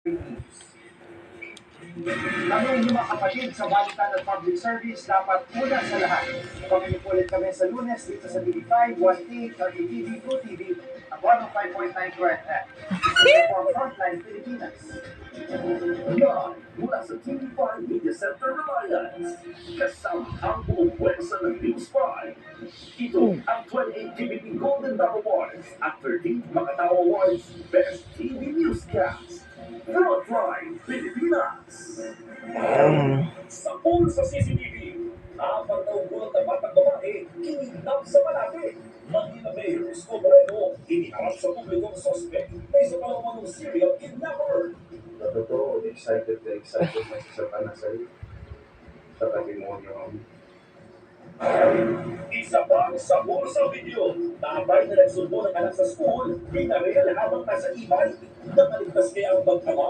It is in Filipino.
Kami yung mga kapatid sa Balitan at Public Service, dapat una sa lahat. Pamilipulit kami sa Lunes dito sa TV5, 1T, 30TV, 2TV, at 105.9 QFM. This is for Frontline Pilipinas. Yan, mula sa TV5 Media Center Reliance. Kasama ang buong pwersa ng News 5. Ito ang 28 TVP Golden Dove Awards at 13th Makatawa Awards Best TV Newscast. Frontline Pilipinas. Sa pool sa CCTV, apat na ugulat na batang babae kinidnap sa Malate. Manila Mayor Isko Moreno iniharap sa publikong suspect na isa palang serial kidnapper. Sa totoo, excited na sa panasay sa testimonyo. Isa pang sabor sa video, tatay na nagsubo ng anak sa school, binaril habang nasa e-bike. Nakaligtas kaya ang mag-ama